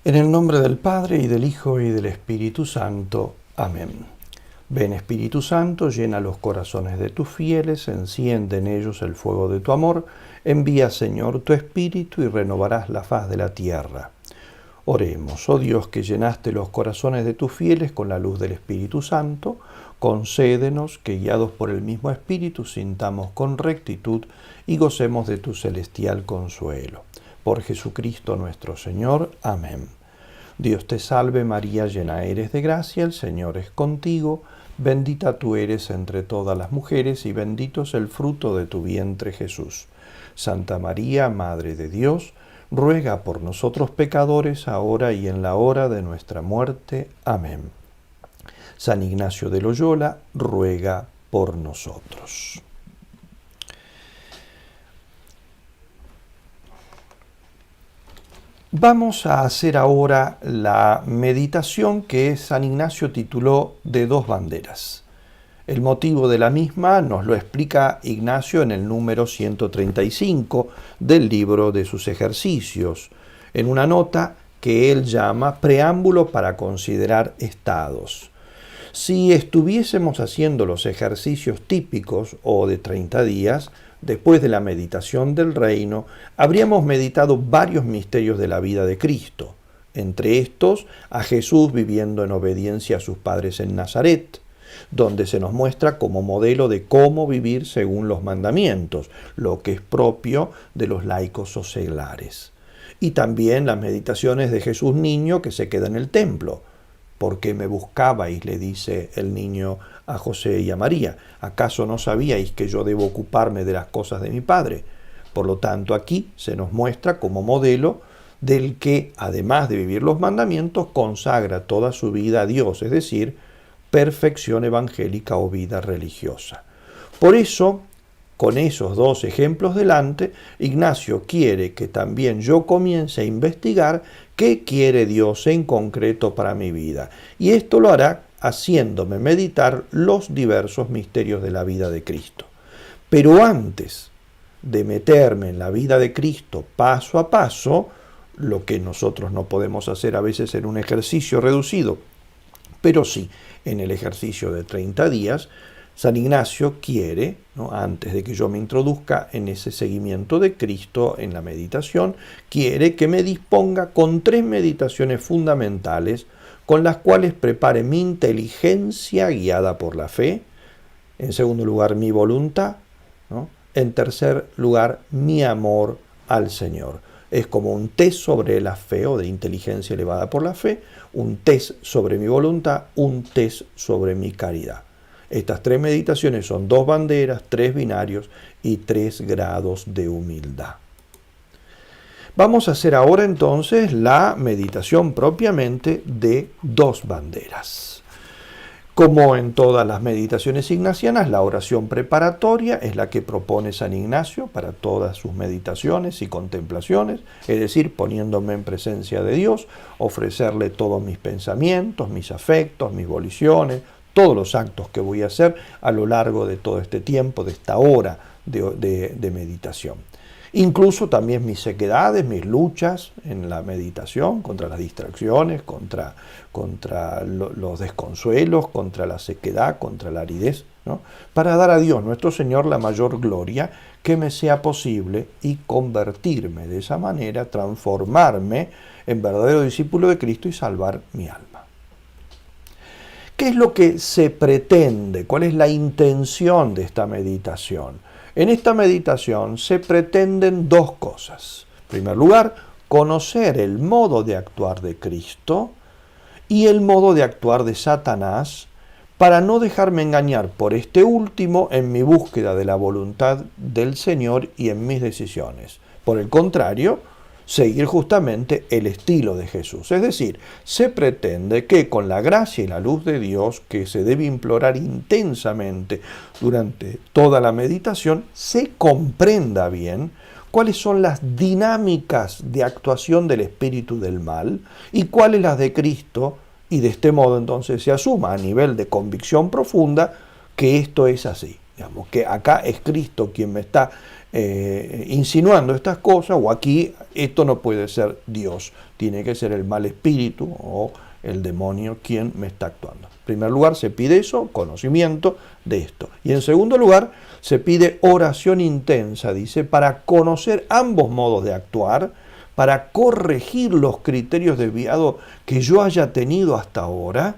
En el nombre del Padre, y del Hijo, y del Espíritu Santo. Amén. Ven, Espíritu Santo, llena los corazones de tus fieles, enciende en ellos el fuego de tu amor. Envía, Señor, tu Espíritu, y renovarás la faz de la tierra. Oremos. Oh Dios, que llenaste los corazones de tus fieles con la luz del Espíritu Santo, concédenos que, guiados por el mismo Espíritu, sintamos con rectitud y gocemos de tu celestial consuelo. Por Jesucristo nuestro Señor. Amén. Dios te salve María, llena eres de gracia, el Señor es contigo, bendita tú eres entre todas las mujeres y bendito es el fruto de tu vientre Jesús. Santa María, Madre de Dios, ruega por nosotros pecadores, ahora y en la hora de nuestra muerte. Amén. San Ignacio de Loyola, ruega por nosotros. Vamos a hacer ahora la meditación que San Ignacio tituló de dos banderas. El motivo de la misma nos lo explica Ignacio en el número 135 del libro de sus ejercicios, en una nota que él llama Preámbulo para considerar estados. Si estuviésemos haciendo los ejercicios típicos o de 30 días, después de la meditación del reino, habríamos meditado varios misterios de la vida de Cristo, entre estos a Jesús viviendo en obediencia a sus padres en Nazaret, donde se nos muestra como modelo de cómo vivir según los mandamientos, lo que es propio de los laicos o seglares. Y también las meditaciones de Jesús niño que se queda en el templo. ¿Por qué me buscabais?, le dice el niño a José y a María. ¿Acaso no sabíais que yo debo ocuparme de las cosas de mi Padre? Por lo tanto, aquí se nos muestra como modelo del que, además de vivir los mandamientos, consagra toda su vida a Dios, es decir, perfección evangélica o vida religiosa. Por eso, con esos dos ejemplos delante, Ignacio quiere que también yo comience a investigar qué quiere Dios en concreto para mi vida. Y esto lo hará haciéndome meditar los diversos misterios de la vida de Cristo. Pero antes de meterme en la vida de Cristo paso a paso, lo que nosotros no podemos hacer a veces en un ejercicio reducido, pero sí en el ejercicio de 30 días, San Ignacio quiere, antes de que yo me introduzca en ese seguimiento de Cristo en la meditación, quiere que me disponga con 3 meditaciones fundamentales con las cuales prepare mi inteligencia guiada por la fe, en segundo lugar mi voluntad, en tercer lugar mi amor al Señor. Es como un test sobre la fe o de inteligencia elevada por la fe, un test sobre mi voluntad, un test sobre mi caridad. Estas 3 meditaciones son 2 banderas, 3 binarios y 3 grados de humildad. Vamos a hacer ahora entonces la meditación propiamente de 2 banderas. Como en todas las meditaciones ignacianas, la oración preparatoria es la que propone San Ignacio para todas sus meditaciones y contemplaciones, es decir, poniéndome en presencia de Dios, ofrecerle todos mis pensamientos, mis afectos, mis voliciones, todos los actos que voy a hacer a lo largo de todo este tiempo, de esta hora de meditación. Incluso también mis sequedades, mis luchas en la meditación, contra las distracciones, contra los desconsuelos, contra la sequedad, contra la aridez, para dar a Dios nuestro Señor la mayor gloria que me sea posible y convertirme de esa manera, transformarme en verdadero discípulo de Cristo y salvar mi alma. ¿Qué es lo que se pretende? ¿Cuál es la intención de esta meditación? En esta meditación se pretenden 2 cosas. En primer lugar, conocer el modo de actuar de Cristo y el modo de actuar de Satanás para no dejarme engañar por este último en mi búsqueda de la voluntad del Señor y en mis decisiones. Por el contrario, seguir justamente el estilo de Jesús. Es decir, se pretende que con la gracia y la luz de Dios, que se debe implorar intensamente durante toda la meditación, se comprenda bien cuáles son las dinámicas de actuación del espíritu del mal y cuáles las de Cristo, y de este modo entonces se asuma a nivel de convicción profunda que esto es así. Digamos, que acá es Cristo quien me está insinuando estas cosas, o aquí esto no puede ser Dios, tiene que ser el mal espíritu o el demonio quien me está actuando. En primer lugar se pide eso, conocimiento de esto. Y en segundo lugar se pide oración intensa, dice, para conocer ambos modos de actuar, para corregir los criterios desviados que yo haya tenido hasta ahora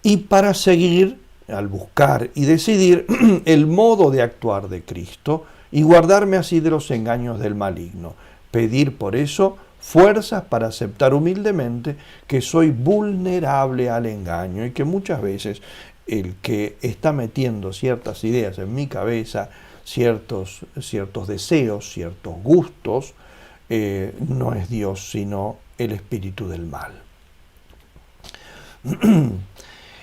y para seguir, al buscar y decidir el modo de actuar de Cristo y guardarme así de los engaños del maligno. Pedir por eso fuerzas para aceptar humildemente que soy vulnerable al engaño y que muchas veces el que está metiendo ciertas ideas en mi cabeza, ciertos deseos, ciertos gustos, no es Dios, sino el espíritu del mal.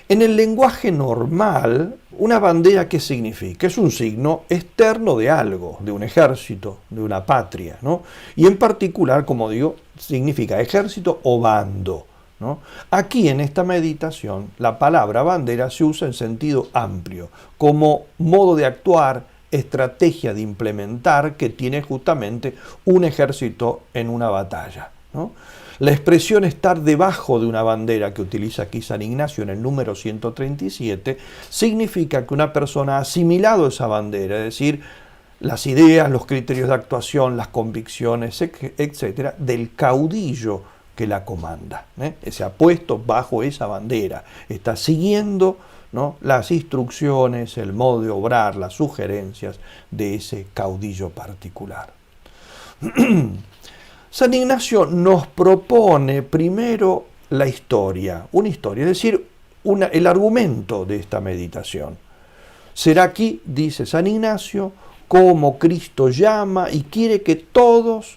En el lenguaje normal, una bandera, ¿qué significa? Es un signo externo de algo, de un ejército, de una patria, ¿no? Y en particular, como digo, significa ejército o bando, ¿no? Aquí en esta meditación, la palabra bandera se usa en sentido amplio, como modo de actuar, estrategia de implementar que tiene justamente un ejército en una batalla, ¿no? La expresión estar debajo de una bandera que utiliza aquí San Ignacio en el número 137 significa que una persona ha asimilado esa bandera, es decir, las ideas, los criterios de actuación, las convicciones, etcétera, del caudillo que la comanda, ¿eh? Se ha puesto bajo esa bandera, está siguiendo, ¿no?, las instrucciones, el modo de obrar, las sugerencias de ese caudillo particular. San Ignacio nos propone primero la historia, una historia, es decir, el argumento de esta meditación. Será aquí, dice San Ignacio, como Cristo llama y quiere que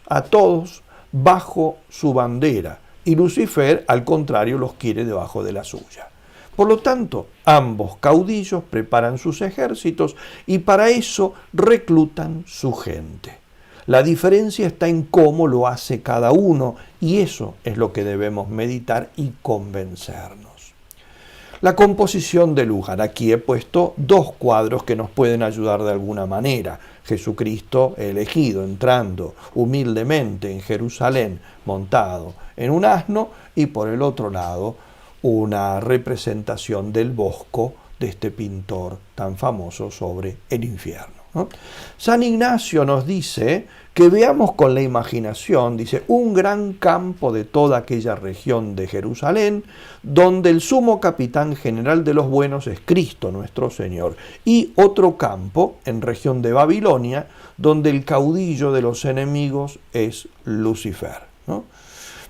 a todos, bajo su bandera, y Lucifer, al contrario, los quiere debajo de la suya. Por lo tanto, ambos caudillos preparan sus ejércitos y para eso reclutan su gente. La diferencia está en cómo lo hace cada uno y eso es lo que debemos meditar y convencernos. La composición del lugar. Aquí he puesto dos cuadros que nos pueden ayudar de alguna manera. Jesucristo elegido, entrando humildemente en Jerusalén, montado en un asno, y por el otro lado una representación del Bosco de este pintor tan famoso sobre el infierno, ¿no? San Ignacio nos dice que veamos con la imaginación, dice, un gran campo de toda aquella región de Jerusalén, donde el sumo capitán general de los buenos es Cristo nuestro Señor, y otro campo en región de Babilonia, donde el caudillo de los enemigos es Lucifer, ¿no?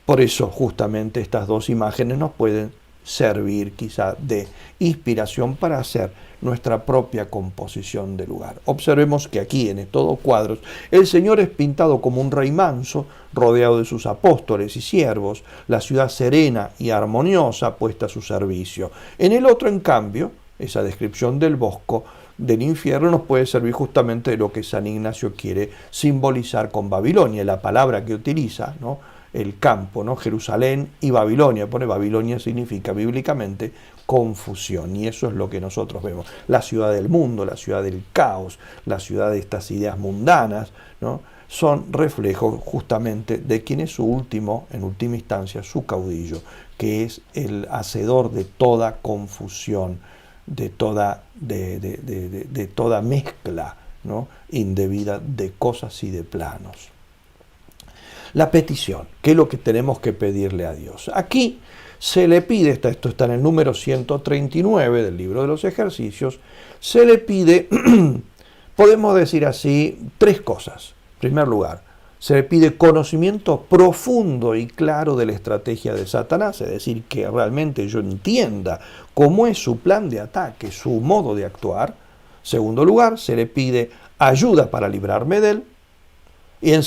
Por eso justamente estas dos imágenes nos pueden servir quizá de inspiración para hacer nuestra propia composición de lugar. Observemos que aquí en estos dos cuadros el Señor es pintado como un rey manso, rodeado de sus apóstoles y siervos, la ciudad serena y armoniosa puesta a su servicio. En el otro, en cambio, esa descripción del Bosco del infierno nos puede servir justamente de lo que San Ignacio quiere simbolizar con Babilonia, la palabra que utiliza, ¿no?, el campo, ¿no?, Jerusalén y Babilonia. Pone Babilonia significa bíblicamente confusión, y eso es lo que nosotros vemos. La ciudad del mundo, la ciudad del caos, la ciudad de estas ideas mundanas, ¿no?, son reflejos justamente de quien es en última instancia, su caudillo, que es el hacedor de toda confusión, de toda mezcla, ¿no?, indebida de cosas y de planos. La petición, ¿qué es lo que tenemos que pedirle a Dios? Aquí se le pide, esto está en el número 139 del libro de los ejercicios, se le pide, podemos decir así, tres cosas. En primer lugar, se le pide conocimiento profundo y claro de la estrategia de Satanás, es decir, que realmente yo entienda cómo es su plan de ataque, su modo de actuar. En segundo lugar, se le pide ayuda para librarme de él. Y en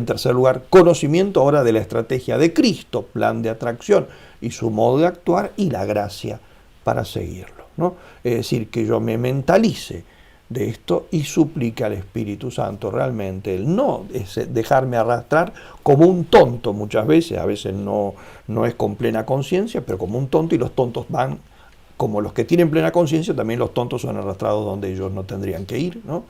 tercer lugar, conocimiento ahora de la estrategia de Cristo, plan de atracción y su modo de actuar, y la gracia para seguirlo, ¿no? Es decir, que yo me mentalice de esto y suplique al Espíritu Santo realmente el no dejarme arrastrar como un tonto muchas veces, a veces no es con plena conciencia, pero como un tonto, y los tontos van como los que tienen plena conciencia, también los tontos son arrastrados donde ellos no tendrían que ir, ¿no?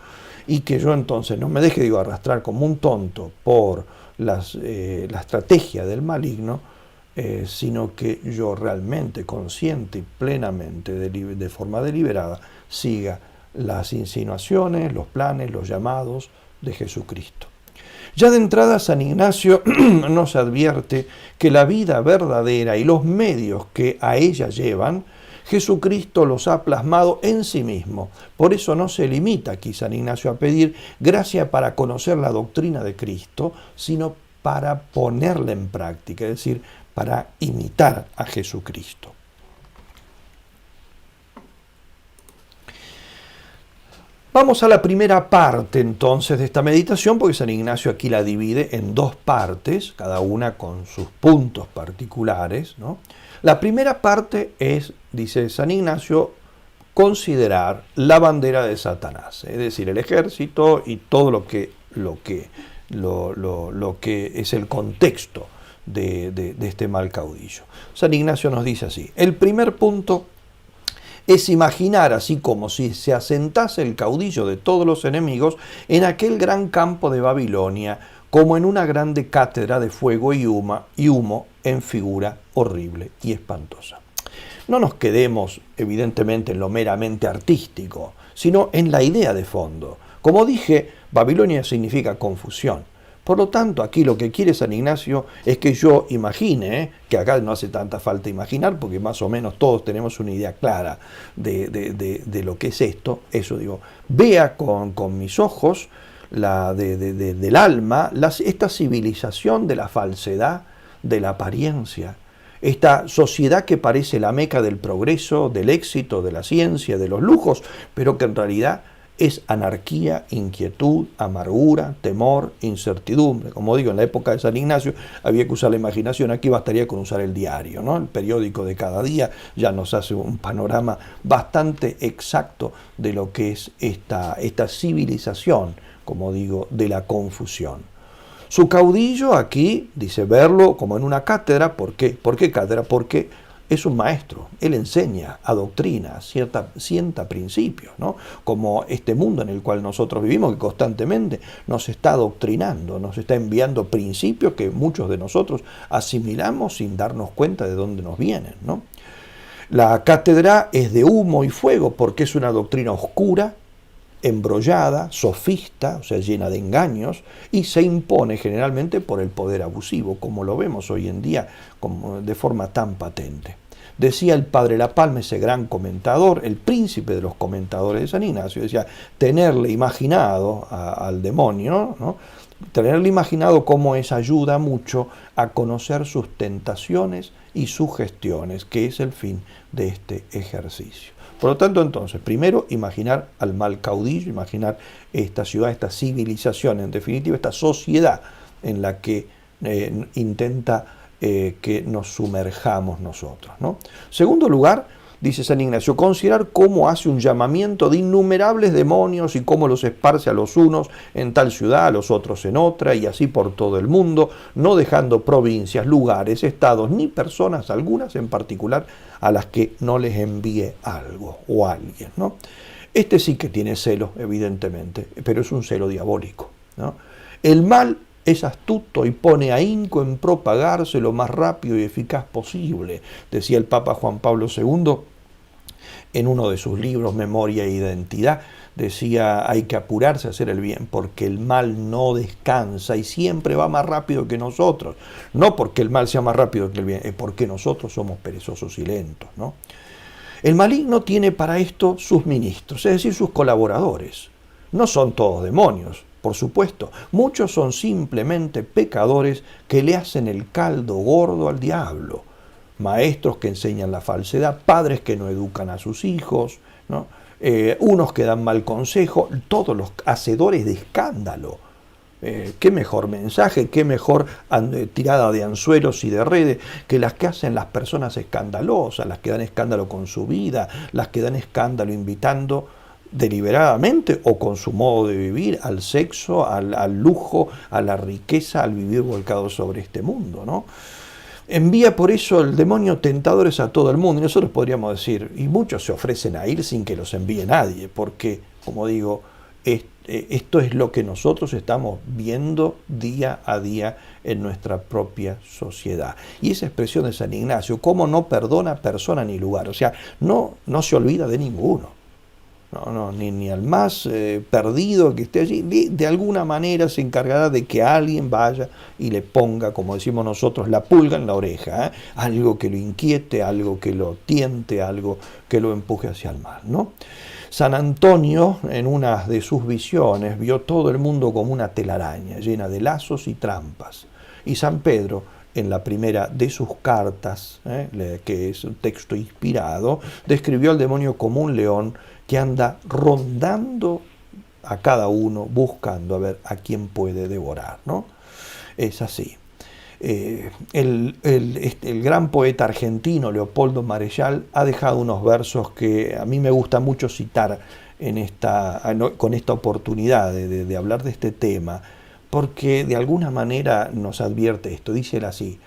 Y que yo entonces no me deje, arrastrar como un tonto por la estrategia del maligno, sino que yo realmente, consciente y plenamente, de forma deliberada, siga las insinuaciones, los planes, los llamados de Jesucristo. Ya de entrada San Ignacio nos advierte que la vida verdadera y los medios que a ella llevan, Jesucristo los ha plasmado en sí mismo. Por eso no se limita aquí San Ignacio a pedir gracia para conocer la doctrina de Cristo, sino para ponerla en práctica, es decir, para imitar a Jesucristo. Vamos a la primera parte entonces de esta meditación, porque San Ignacio aquí la divide en dos partes, cada una con sus puntos particulares, ¿no? La primera parte es, dice San Ignacio, considerar la bandera de Satanás, es decir, el ejército y todo lo que es el contexto de este mal caudillo. San Ignacio nos dice así: el primer punto es imaginar así como si se asentase el caudillo de todos los enemigos en aquel gran campo de Babilonia, como en una grande cátedra de fuego y humo en figura horrible y espantosa. No nos quedemos evidentemente en lo meramente artístico, sino en la idea de fondo. Como dije, Babilonia significa confusión. Por lo tanto, aquí lo que quiere San Ignacio es que yo imagine, que acá no hace tanta falta imaginar, porque más o menos todos tenemos una idea clara de lo que es esto. Eso digo, vea con mis ojos del alma esta civilización de la falsedad, de la apariencia, esta sociedad que parece la meca del progreso, del éxito, de la ciencia, de los lujos, pero que en realidad es anarquía, inquietud, amargura, temor, incertidumbre. Como digo, en la época de San Ignacio había que usar la imaginación, aquí bastaría con usar el diario, ¿no? El periódico de cada día ya nos hace un panorama bastante exacto de lo que es esta civilización, como digo, de la confusión. Su caudillo aquí, dice, verlo como en una cátedra. ¿Por qué? ¿Por qué cátedra? Porque es un maestro, él enseña, adoctrina, sienta principios, ¿no? Como este mundo en el cual nosotros vivimos, que constantemente nos está adoctrinando, nos está enviando principios que muchos de nosotros asimilamos sin darnos cuenta de dónde nos vienen, ¿no? La cátedra es de humo y fuego porque es una doctrina oscura, embrollada, sofista, o sea, llena de engaños, y se impone generalmente por el poder abusivo, como lo vemos hoy en día de forma tan patente. Decía el padre La Palma, ese gran comentador, el príncipe de los comentadores de San Ignacio, decía, tenerle imaginado al demonio, ¿no? Tenerle imaginado cómo es ayuda mucho a conocer sus tentaciones y sugestiones, que es el fin de este ejercicio. Por lo tanto, entonces, primero, imaginar al mal caudillo, imaginar esta ciudad, esta civilización, en definitiva, esta sociedad en la que intenta que nos sumerjamos nosotros, ¿no? Segundo lugar, dice San Ignacio, considerar cómo hace un llamamiento de innumerables demonios y cómo los esparce a los unos en tal ciudad, a los otros en otra, y así por todo el mundo, no dejando provincias, lugares, estados, ni personas algunas en particular a las que no les envíe algo o alguien, ¿no? Este sí que tiene celo, evidentemente, pero es un celo diabólico, ¿no? El mal es astuto y pone ahínco en propagarse lo más rápido y eficaz posible, decía el Papa Juan Pablo II en uno de sus libros, Memoria e Identidad. Decía, hay que apurarse a hacer el bien porque el mal no descansa y siempre va más rápido que nosotros. No porque el mal sea más rápido que el bien, es porque nosotros somos perezosos y lentos, ¿no? El maligno tiene para esto sus ministros, es decir, sus colaboradores. No son todos demonios, por supuesto. Muchos son simplemente pecadores que le hacen el caldo gordo al diablo. Maestros que enseñan la falsedad, padres que no educan a sus hijos, ¿no? Unos que dan mal consejo, todos los hacedores de escándalo. Qué mejor mensaje, qué mejor tirada de anzuelos y de redes que las que hacen las personas escandalosas, las que dan escándalo con su vida, las que dan escándalo invitando deliberadamente o con su modo de vivir al sexo, al lujo, a la riqueza, al vivir volcado sobre este mundo, ¿no? Envía por eso el demonio tentadores a todo el mundo. Y nosotros podríamos decir, y muchos se ofrecen a ir sin que los envíe nadie, porque, como digo, esto es lo que nosotros estamos viendo día a día en nuestra propia sociedad. Y esa expresión de San Ignacio, cómo no perdona persona ni lugar, o sea, no se olvida de ninguno. Ni al más perdido que esté allí, de alguna manera se encargará de que alguien vaya y le ponga, como decimos nosotros, la pulga en la oreja, algo que lo inquiete, algo que lo tiente, algo que lo empuje hacia el mal, ¿no? San Antonio, en una de sus visiones, vio todo el mundo como una telaraña, llena de lazos y trampas. Y San Pedro, en la primera de sus cartas, que es un texto inspirado, describió al demonio como un león que anda rondando a cada uno, buscando a ver a quién puede devorar, ¿no? Es así. El gran poeta argentino Leopoldo Marechal ha dejado unos versos que a mí me gusta mucho citar con esta oportunidad de hablar de este tema, porque de alguna manera nos advierte esto. Dice él así: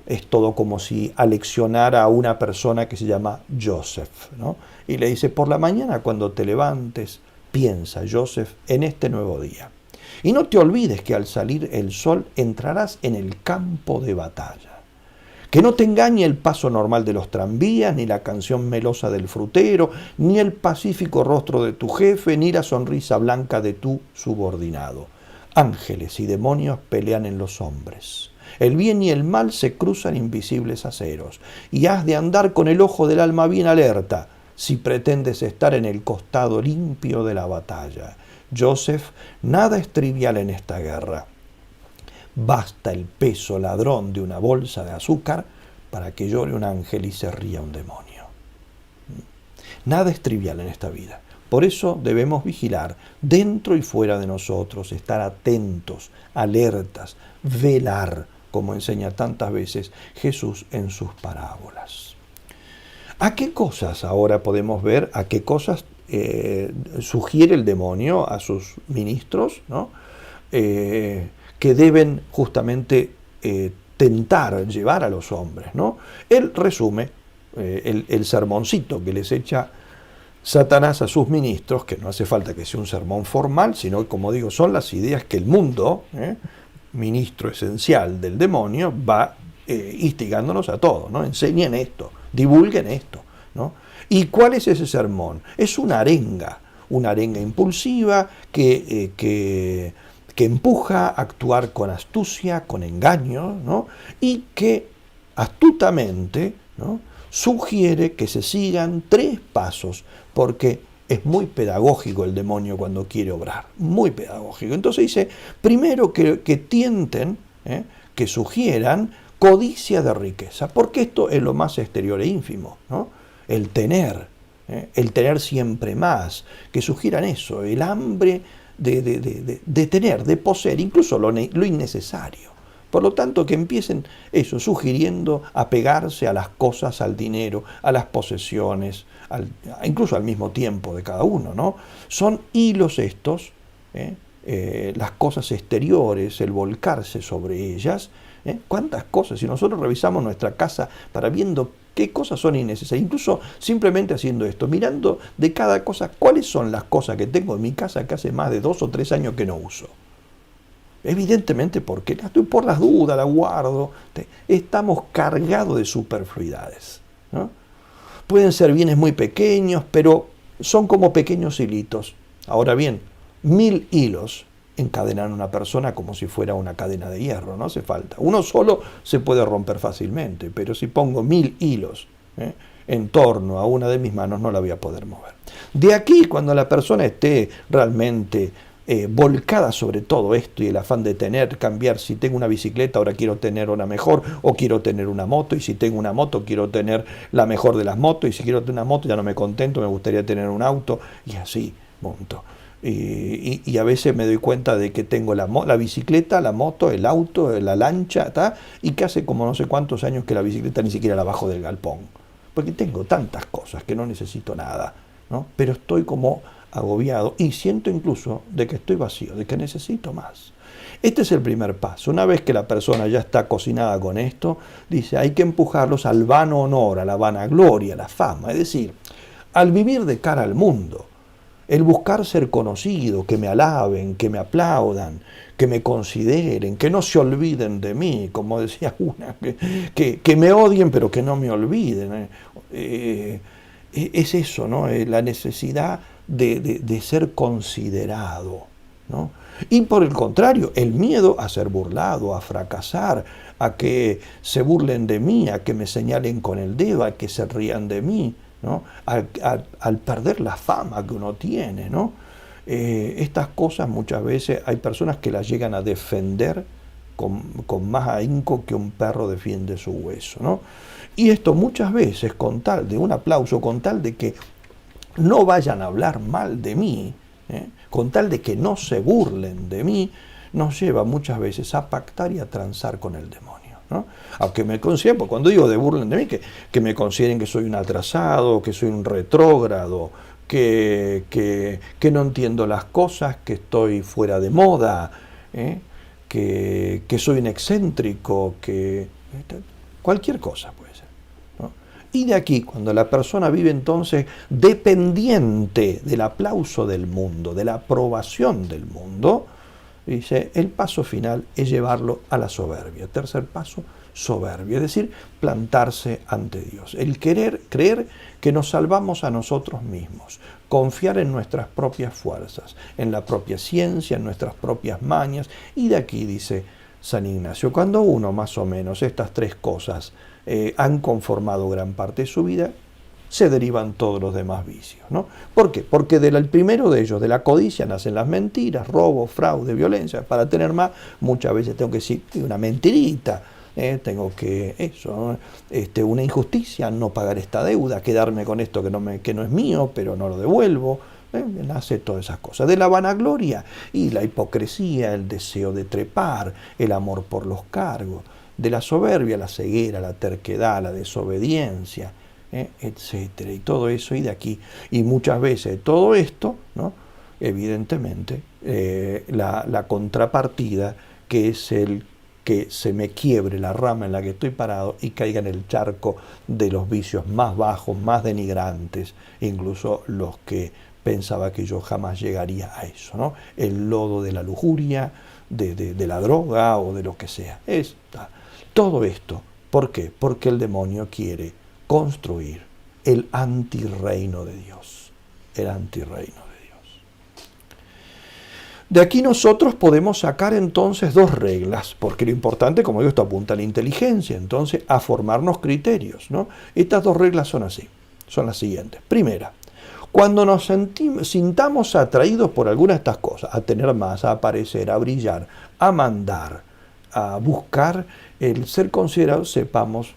es todo como si aleccionara a una persona que se llama Joseph, ¿no? Y le dice: por la mañana cuando te levantes, piensa, Joseph, en este nuevo día. Y no te olvides que al salir el sol entrarás en el campo de batalla. Que no te engañe el paso normal de los tranvías, ni la canción melosa del frutero, ni el pacífico rostro de tu jefe, ni la sonrisa blanca de tu subordinado. Ángeles y demonios pelean en los hombres. El bien y el mal se cruzan invisibles aceros, y has de andar con el ojo del alma bien alerta si pretendes estar en el costado limpio de la batalla. Joseph, nada es trivial en esta guerra. Basta el peso ladrón de una bolsa de azúcar para que llore un ángel y se ría un demonio. Nada es trivial en esta vida. Por eso debemos vigilar dentro y fuera de nosotros, estar atentos, alertas, velar, como enseña tantas veces Jesús en sus parábolas. ¿A qué cosas ahora podemos ver? ¿A qué cosas sugiere el demonio a sus ministros, ¿no? Que deben justamente tentar, llevar a los hombres, ¿no? Él resume el sermoncito que les echa Satanás a sus ministros, que no hace falta que sea un sermón formal, sino, como digo, son las ideas que el mundo, ministro esencial del demonio, va instigándonos a todos, ¿no? Enseñen esto, divulguen esto, ¿no? ¿Y cuál es ese sermón? Es una arenga impulsiva que empuja a actuar con astucia, con engaño, ¿no? Y que astutamente, ¿no?, sugiere que se sigan 3 pasos, porque es muy pedagógico el demonio cuando quiere obrar, muy pedagógico. Entonces dice, primero que tienten, que sugieran codicia de riqueza, porque esto es lo más exterior e ínfimo, ¿no? El tener siempre más, que sugieran eso, el hambre de tener, de poseer, incluso lo innecesario. Por lo tanto, que empiecen eso, sugiriendo apegarse a las cosas, al dinero, a las posesiones, incluso al mismo tiempo de cada uno, ¿no? Son hilos estos, las cosas exteriores, el volcarse sobre ellas. ¿Cuántas cosas? Si nosotros revisamos nuestra casa para viendo qué cosas son innecesarias, incluso simplemente haciendo esto, mirando de cada cosa, cuáles son las cosas que tengo en mi casa que hace más de 2 o 3 años que no uso. Evidentemente porque por las dudas la guardo. Estamos cargados de superfluidades, ¿no? Pueden ser bienes muy pequeños, pero son como pequeños hilitos. Ahora bien, 1000 hilos encadenan a una persona como si fuera una cadena de hierro, no hace falta. Uno solo se puede romper fácilmente, pero si pongo 1000 hilos en torno a una de mis manos, no la voy a poder mover. De aquí, cuando la persona esté realmente volcada sobre todo esto y el afán de cambiar, si tengo una bicicleta ahora quiero tener una mejor, o quiero tener una moto, y si tengo una moto quiero tener la mejor de las motos, y si quiero tener una moto ya no me contento, me gustaría tener un auto, y así monto. Y a veces me doy cuenta de que tengo la bicicleta, la moto, el auto, la lancha, y que hace como no sé cuántos años que la bicicleta ni siquiera la bajo del galpón, porque tengo tantas cosas que no necesito nada, ¿no? Pero estoy como agobiado y siento incluso de que estoy vacío, de que necesito más. Este es el primer paso. Una vez que la persona ya está cocinada con esto, dice, hay que empujarlos al vano honor, a la vanagloria, a la fama, es decir, al vivir de cara al mundo, el buscar ser conocido, que me alaben, que me aplaudan, que me consideren, que no se olviden de mí, como decía una, que me odien pero que no me olviden. Es eso, ¿no? La necesidad de ser considerado, ¿no? Y por el contrario, el miedo a ser burlado, a fracasar, a que se burlen de mí, a que me señalen con el dedo, a que se rían de mí, ¿no? Al perder la fama que uno tiene, ¿no? Estas cosas muchas veces hay personas que las llegan a defender con más ahínco que un perro defiende su hueso, ¿no? Y esto muchas veces con tal de un aplauso, con tal de que no vayan a hablar mal de mí, con tal de que no se burlen de mí, nos lleva muchas veces a pactar y a transar con el demonio, ¿no? Aunque me consideren, pues cuando digo de burlen de mí, que me consideren que soy un atrasado, que soy un retrógrado, que no entiendo las cosas, que estoy fuera de moda, que soy un excéntrico, que cualquier cosa puede ser, ¿no? Y de aquí, cuando la persona vive entonces dependiente del aplauso del mundo, de la aprobación del mundo, dice, el paso final es llevarlo a la soberbia. Tercer paso, soberbia, es decir, plantarse ante Dios. El creer que nos salvamos a nosotros mismos, confiar en nuestras propias fuerzas, en la propia ciencia, en nuestras propias mañas. Y de aquí dice San Ignacio, cuando uno más o menos estas tres cosas han conformado gran parte de su vida, se derivan todos los demás vicios, ¿no? ¿Por qué? Porque del primero de ellos, de la codicia, nacen las mentiras, robo, fraude, violencia. Para tener más, muchas veces tengo que decir una mentirita, tengo que, eso, una injusticia, no pagar esta deuda, quedarme con esto que no es mío, pero no lo devuelvo. Nace todas esas cosas. De la vanagloria y la hipocresía, el deseo de trepar, el amor por los cargos. De la soberbia, la ceguera, la terquedad, la desobediencia, etcétera, y todo eso, y de aquí, y muchas veces todo esto, ¿no? Evidentemente, la contrapartida, que es el que se me quiebre la rama en la que estoy parado y caiga en el charco de los vicios más bajos, más denigrantes, incluso los que pensaba que yo jamás llegaría a eso, ¿no? El lodo de la lujuria, de la droga o de lo que sea. Todo esto, ¿por qué? Porque el demonio quiere construir el antirreino de Dios, el antirreino de Dios. De aquí nosotros podemos sacar entonces dos reglas, porque lo importante, como digo, esto apunta a la inteligencia, entonces a formarnos criterios, ¿no? Estas dos reglas son así, son las siguientes. Primera, cuando nos sintamos atraídos por alguna de estas cosas, a tener más, a aparecer, a brillar, a mandar, a buscar el ser considerados, sepamos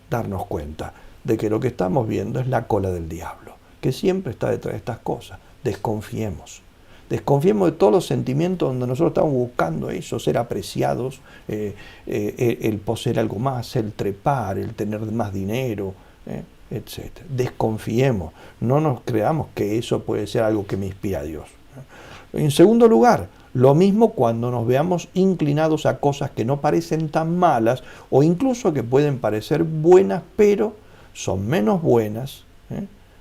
darnos cuenta de que lo que estamos viendo es la cola del diablo, que siempre está detrás de estas cosas. Desconfiemos. Desconfiemos de todos los sentimientos donde nosotros estamos buscando eso, ser apreciados, el poseer algo más, el trepar, el tener más dinero, etc. Desconfiemos, no nos creamos que eso puede ser algo que me inspira a Dios. En segundo lugar, lo mismo cuando nos veamos inclinados a cosas que no parecen tan malas o incluso que pueden parecer buenas, pero son menos buenas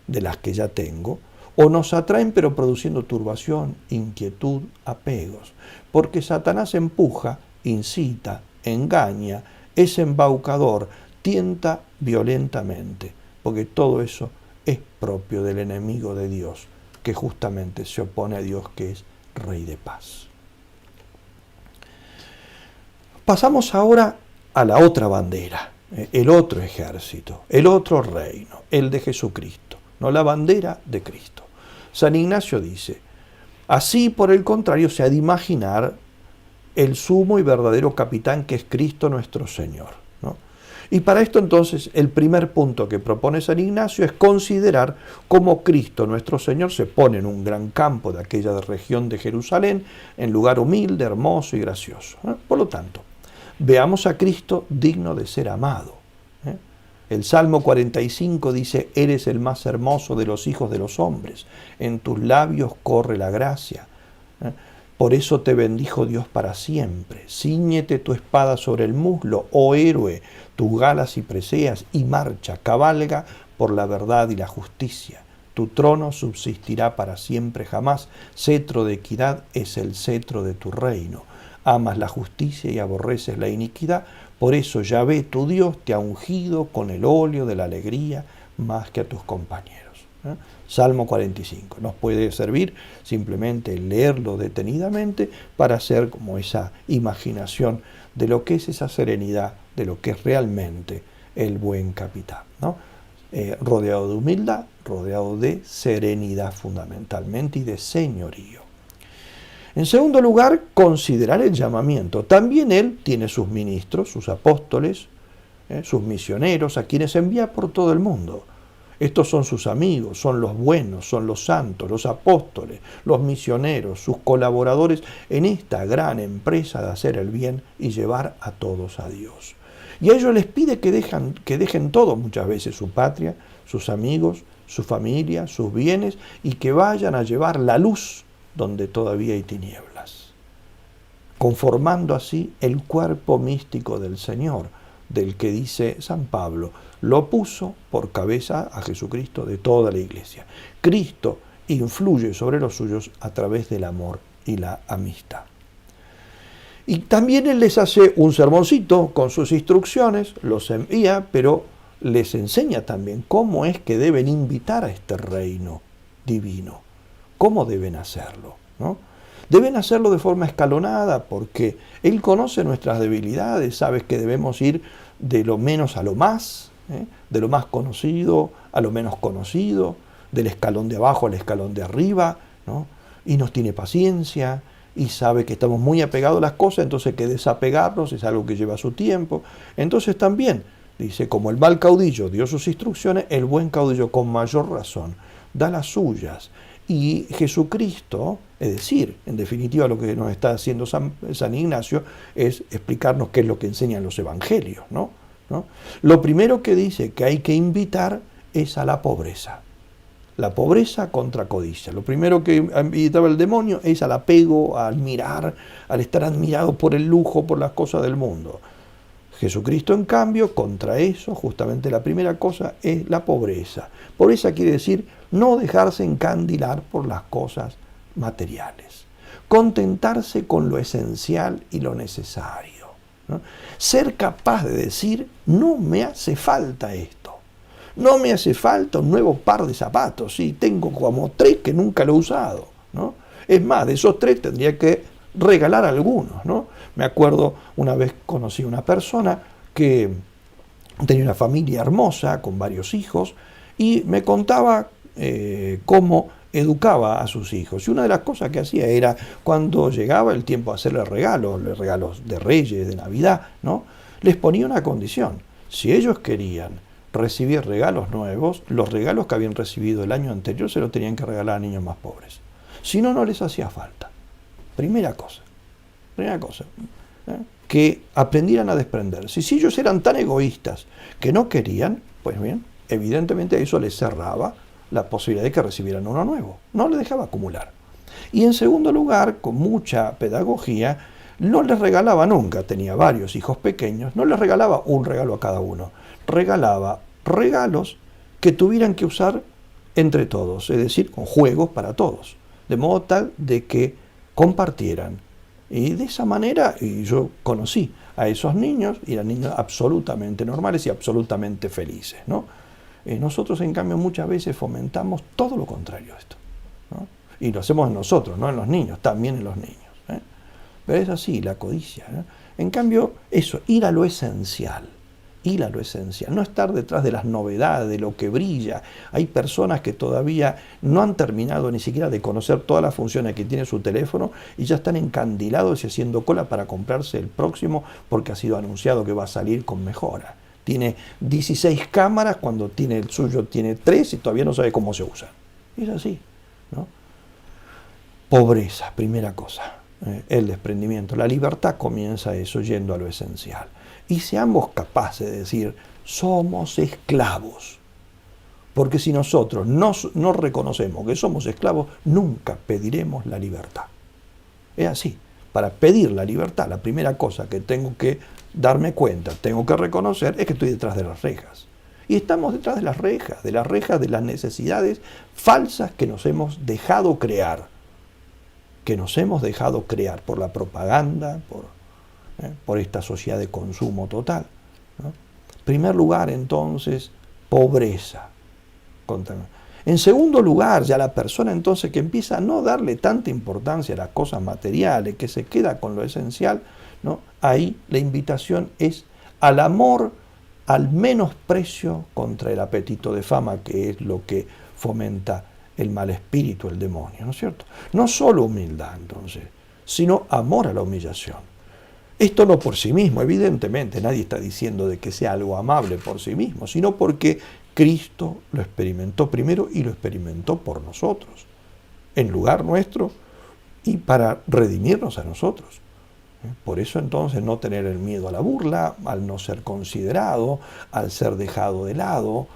de las que ya tengo, o nos atraen pero produciendo turbación, inquietud, apegos, porque Satanás empuja, incita, engaña, es embaucador, tienta violentamente, porque todo eso es propio del enemigo de Dios, que justamente se opone a Dios, que es Rey de paz. Pasamos ahora a la otra bandera, el otro ejército, el otro reino, el de Jesucristo, no la bandera de Cristo. San Ignacio dice, así por el contrario se ha de imaginar el sumo y verdadero capitán que es Cristo nuestro Señor, ¿no? Y para esto entonces el primer punto que propone San Ignacio es considerar cómo Cristo nuestro Señor se pone en un gran campo de aquella región de Jerusalén, en lugar humilde, hermoso y gracioso, ¿eh? Por lo tanto, veamos a Cristo digno de ser amado, ¿eh? El Salmo 45 dice, eres el más hermoso de los hijos de los hombres, en tus labios corre la gracia. Por eso te bendijo Dios para siempre. Cíñete tu espada sobre el muslo, oh héroe, tus galas y preseas, y marcha, cabalga por la verdad y la justicia. Tu trono subsistirá para siempre jamás. Cetro de equidad es el cetro de tu reino. Amas la justicia y aborreces la iniquidad. Por eso Yahvé, tu Dios, te ha ungido con el óleo de la alegría más que a tus compañeros. Salmo 45. Nos puede servir simplemente leerlo detenidamente para hacer como esa imaginación de lo que es esa serenidad, de lo que es realmente el buen capitán, ¿no? Rodeado de humildad, rodeado de serenidad fundamentalmente y de señorío. En segundo lugar, considerar el llamamiento. También él tiene sus ministros, sus apóstoles, sus misioneros, a quienes envía por todo el mundo. Estos son sus amigos, son los buenos, son los santos, los apóstoles, los misioneros, sus colaboradores en esta gran empresa de hacer el bien y llevar a todos a Dios. Y a ellos les pide que dejen todo, muchas veces su patria, sus amigos, su familia, sus bienes, y que vayan a llevar la luz donde todavía hay tinieblas, conformando así el cuerpo místico del Señor, del que dice San Pablo, lo puso por cabeza a Jesucristo de toda la iglesia. Cristo influye sobre los suyos a través del amor y la amistad. Y también él les hace un sermoncito con sus instrucciones, los envía, pero les enseña también cómo es que deben invitar a este reino divino, cómo deben hacerlo, ¿no? Deben hacerlo de forma escalonada porque Él conoce nuestras debilidades, sabe que debemos ir de lo menos a lo más, de lo más conocido a lo menos conocido, del escalón de abajo al escalón de arriba, ¿no? Y nos tiene paciencia y sabe que estamos muy apegados a las cosas, entonces que desapegarnos es algo que lleva su tiempo. Entonces también, dice, como el mal caudillo dio sus instrucciones, el buen caudillo con mayor razón da las suyas. Y Jesucristo, es decir, en definitiva lo que nos está haciendo San Ignacio es explicarnos qué es lo que enseñan los evangelios, ¿no? Lo primero que dice que hay que invitar es a la pobreza. La pobreza contra codicia. Lo primero que invitaba el demonio es al apego, al mirar, al estar admirado por el lujo, por las cosas del mundo. Jesucristo, en cambio, contra eso, justamente la primera cosa es la pobreza. Pobreza quiere decir no dejarse encandilar por las cosas materiales. Contentarse con lo esencial y lo necesario, ¿no? Ser capaz de decir, no me hace falta esto. No me hace falta un nuevo par de zapatos. Sí, tengo como 3 que nunca lo he usado, ¿no? Es más, de esos 3 tendría que regalar algunos, ¿no? Me acuerdo, una vez conocí a una persona que tenía una familia hermosa, con varios hijos, y me contaba cómo educaba a sus hijos. Y una de las cosas que hacía era, cuando llegaba el tiempo de hacerles regalos de Reyes, de Navidad, ¿no? Les ponía una condición. Si ellos querían recibir regalos nuevos, los regalos que habían recibido el año anterior se los tenían que regalar a niños más pobres. Si no, no les hacía falta. Primera cosa, que aprendieran a desprenderse. Si ellos eran tan egoístas que no querían, pues bien, evidentemente eso les cerraba la posibilidad de que recibieran uno nuevo. No les dejaba acumular. Y en segundo lugar, con mucha pedagogía, no les regalaba nunca, tenía varios hijos pequeños, no les regalaba un regalo a cada uno. Regalaba regalos que tuvieran que usar entre todos, es decir, con juegos para todos, de modo tal de que compartieran. Y de esa manera yo conocí a esos niños, y eran niños absolutamente normales y absolutamente felices, ¿no? Nosotros, en cambio, muchas veces fomentamos todo lo contrario a esto, ¿no? Y lo hacemos en nosotros, no en los niños, también en los niños, ¿eh? Pero es así, la codicia, ¿no? En cambio, eso, ir a lo esencial, no estar detrás de las novedades, de lo que brilla. Hay personas que todavía no han terminado ni siquiera de conocer todas las funciones que tiene su teléfono y ya están encandilados y haciendo cola para comprarse el próximo porque ha sido anunciado que va a salir con mejora. Tiene 16 cámaras cuando tiene el suyo tiene 3 y todavía no sabe cómo se usan. Es así, ¿no? Pobreza, primera cosa, el desprendimiento. La libertad comienza eso, yendo a lo esencial. Y seamos capaces de decir, somos esclavos. Porque si nosotros no reconocemos que somos esclavos, nunca pediremos la libertad. Es así. Para pedir la libertad, la primera cosa que tengo que darme cuenta, tengo que reconocer, es que estoy detrás de las rejas. Y estamos detrás de las rejas de las necesidades falsas que nos hemos dejado crear. Por la propaganda, por esta sociedad de consumo total, ¿no? En primer lugar, entonces, pobreza. En segundo lugar, ya la persona entonces que empieza a no darle tanta importancia a las cosas materiales, que se queda con lo esencial, ¿no? Ahí la invitación es al amor, al menosprecio contra el apetito de fama, que es lo que fomenta el mal espíritu, el demonio, ¿no es cierto? No solo humildad, entonces, sino amor a la humillación. Esto no por sí mismo, evidentemente, nadie está diciendo de que sea algo amable por sí mismo, sino porque Cristo lo experimentó primero y lo experimentó por nosotros, en lugar nuestro y para redimirnos a nosotros. Por eso entonces no tener el miedo a la burla, al no ser considerado, al ser dejado de lado,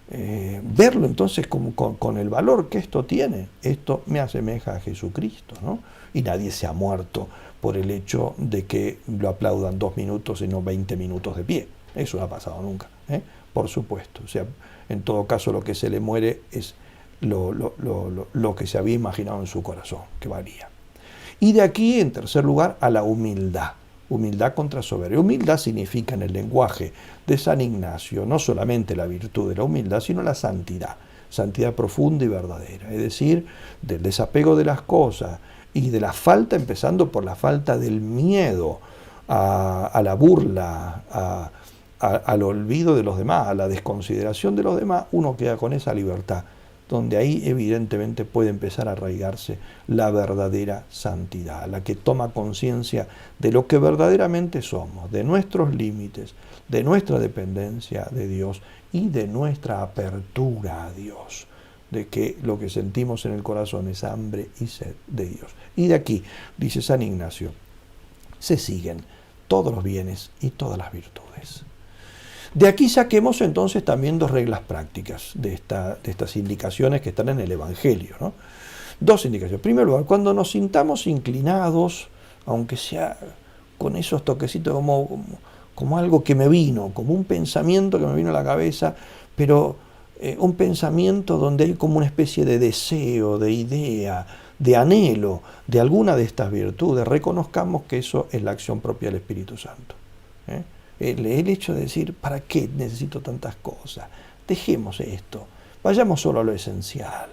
verlo entonces con el valor que esto tiene. Esto me asemeja a Jesucristo, ¿no? Y nadie se ha muerto por el hecho de que lo aplaudan 2 minutos y no 20 minutos de pie. Eso no ha pasado nunca, por supuesto. O sea, en todo caso lo que se le muere es lo que se había imaginado en su corazón, que valía. Y de aquí, en tercer lugar, a la humildad. Humildad contra soberbia. Humildad significa en el lenguaje de San Ignacio no solamente la virtud de la humildad, sino la santidad. Santidad profunda y verdadera. Es decir, del desapego de las cosas y de la falta, empezando por la falta del miedo a la burla, al olvido de los demás, a la desconsideración de los demás, uno queda con esa libertad, donde ahí evidentemente puede empezar a arraigarse la verdadera santidad, la que toma conciencia de lo que verdaderamente somos, de nuestros límites, de nuestra dependencia de Dios y de nuestra apertura a Dios, de que lo que sentimos en el corazón es hambre y sed de Dios. Y de aquí, dice San Ignacio, se siguen todos los bienes y todas las virtudes. De aquí saquemos entonces también 2 reglas prácticas de estas indicaciones que están en el Evangelio, ¿no? 2 indicaciones. En primer lugar, cuando nos sintamos inclinados, aunque sea con esos toquecitos como algo que me vino, como un pensamiento que me vino a la cabeza, pero un pensamiento donde hay como una especie de deseo, de idea, de anhelo de alguna de estas virtudes, reconozcamos que eso es la acción propia del Espíritu Santo. El hecho de decir, ¿para qué necesito tantas cosas? Dejemos esto, vayamos solo a lo esencial.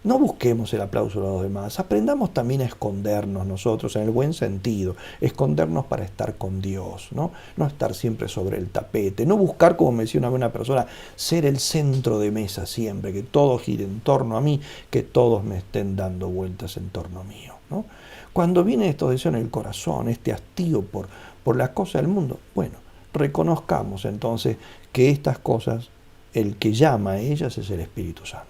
No busquemos el aplauso de los demás, aprendamos también a escondernos nosotros, en el buen sentido, escondernos para estar con Dios, ¿no? No estar siempre sobre el tapete, no buscar, como me decía una buena persona, ser el centro de mesa siempre, que todo gire en torno a mí, que todos me estén dando vueltas en torno mío, ¿no? Cuando viene esto de eso en el corazón, este hastío por las cosas del mundo, bueno, reconozcamos entonces que estas cosas, el que llama a ellas es el Espíritu Santo.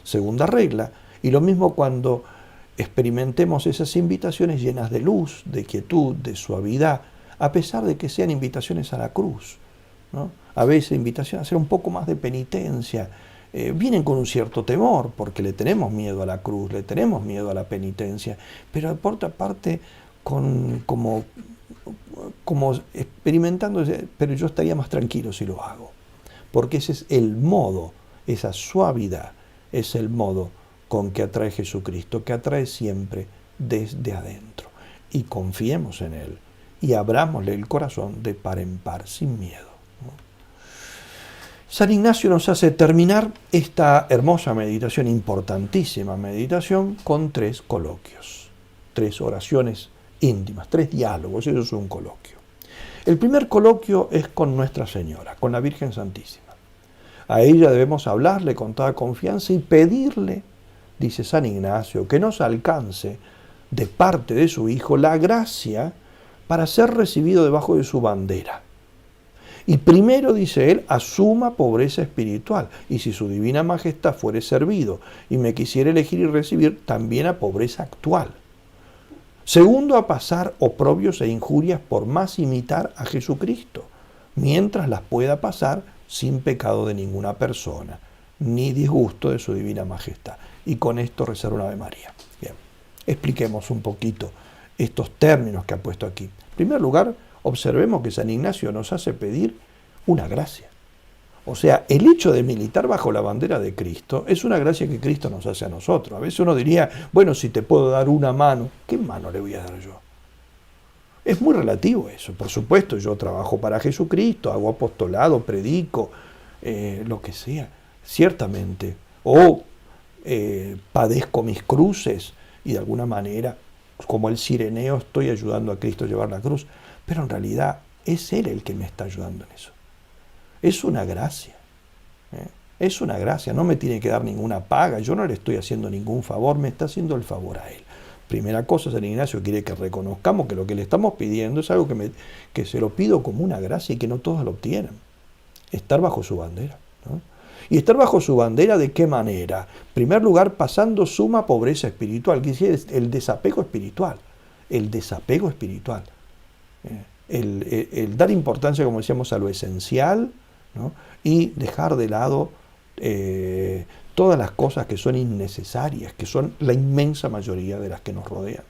Segunda regla, y lo mismo cuando experimentemos esas invitaciones llenas de luz, de quietud, de suavidad, a pesar de que sean invitaciones a la cruz, ¿no? A veces invitaciones a hacer un poco más de penitencia, vienen con un cierto temor, porque le tenemos miedo a la cruz, le tenemos miedo a la penitencia, pero por otra parte, como experimentando, pero yo estaría más tranquilo si lo hago, porque ese es el modo, esa suavidad, es el modo con que atrae Jesucristo, que atrae siempre desde adentro. Y confiemos en Él y abrámosle el corazón de par en par, sin miedo, ¿no? San Ignacio nos hace terminar esta hermosa meditación, importantísima meditación, con 3 coloquios, 3 oraciones íntimas, 3 diálogos, eso es un coloquio. El primer coloquio es con Nuestra Señora, con la Virgen Santísima. A ella debemos hablarle con toda confianza y pedirle, dice San Ignacio, que nos alcance de parte de su Hijo la gracia para ser recibido debajo de su bandera. Y primero, dice él, asuma pobreza espiritual, y si su divina majestad fuere servido y me quisiera elegir y recibir, también a pobreza actual. Segundo, a pasar oprobios e injurias por más imitar a Jesucristo. mientras las pueda pasar sin pecado de ninguna persona, ni disgusto de su divina majestad. Y con esto rezar una Ave María. Bien, expliquemos un poquito estos términos que ha puesto aquí. En primer lugar, observemos que San Ignacio nos hace pedir una gracia. O sea, el hecho de militar bajo la bandera de Cristo es una gracia que Cristo nos hace a nosotros. A veces uno diría, bueno, si te puedo dar una mano, ¿qué mano le voy a dar yo? Es muy relativo eso. Por supuesto, yo trabajo para Jesucristo, hago apostolado, predico, lo que sea, ciertamente. O padezco mis cruces y de alguna manera, como el Cireneo, estoy ayudando a Cristo a llevar la cruz. Pero en realidad es Él el que me está ayudando en eso. Es una gracia. Es una gracia, no me tiene que dar ninguna paga, yo no le estoy haciendo ningún favor, me está haciendo el favor a Él. Primera cosa, San Ignacio quiere que reconozcamos que lo que le estamos pidiendo es algo que se lo pido como una gracia y que no todos lo obtienen. Estar bajo su bandera, ¿no? Y estar bajo su bandera, ¿de qué manera? En primer lugar, pasando suma pobreza espiritual, que es el desapego espiritual. El desapego espiritual. El dar importancia, como decíamos, a lo esencial, ¿no? Y dejar de lado todas las cosas que son innecesarias, que son la inmensa mayoría de las que nos rodean.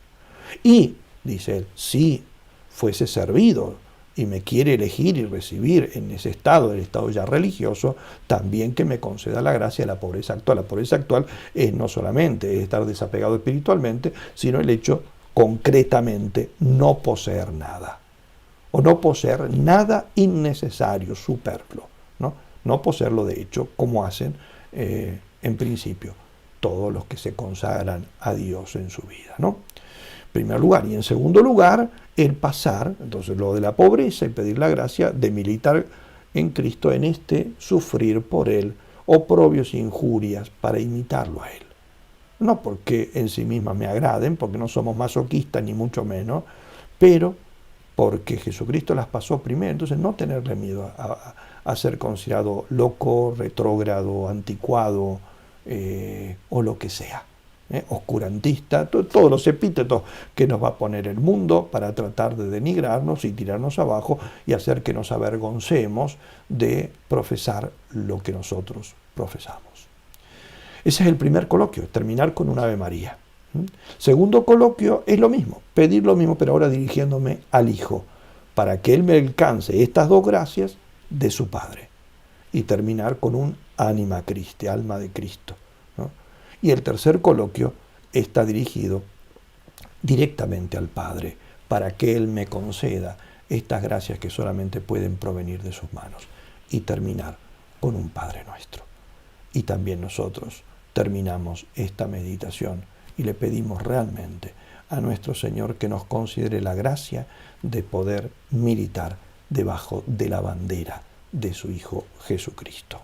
Y, dice él, si fuese servido y me quiere elegir y recibir en ese estado, el estado ya religioso, también que me conceda la gracia de la pobreza actual. La pobreza actual es no solamente estar desapegado espiritualmente, sino el hecho concretamente no poseer nada. O no poseer nada innecesario, superfluo, ¿no? No poseerlo de hecho, como hacen en principio todos los que se consagran a Dios en su vida, ¿no? En primer lugar. Y en segundo lugar, el pasar, entonces lo de la pobreza y pedir la gracia de militar en Cristo, en este sufrir por Él oprobios e injurias para imitarlo a Él. No porque en sí mismas me agraden, porque no somos masoquistas ni mucho menos, pero porque Jesucristo las pasó primero, entonces no tenerle miedo a ser considerado loco, retrógrado, anticuado o lo que sea, oscurantista, todos los epítetos que nos va a poner el mundo para tratar de denigrarnos y tirarnos abajo y hacer que nos avergoncemos de profesar lo que nosotros profesamos. Ese es el primer coloquio, terminar con un Ave María. Segundo coloquio es lo mismo, pedir lo mismo, pero ahora dirigiéndome al Hijo, para que Él me alcance estas dos gracias de su Padre. Y terminar con un Anima Christi, alma de Cristo, ¿no? Y el tercer coloquio está dirigido directamente al Padre, para que Él me conceda estas gracias que solamente pueden provenir de sus manos. Y terminar con un Padre Nuestro. Y también nosotros terminamos esta meditación y le pedimos realmente a nuestro Señor que nos considere la gracia de poder militar debajo de la bandera de su Hijo Jesucristo.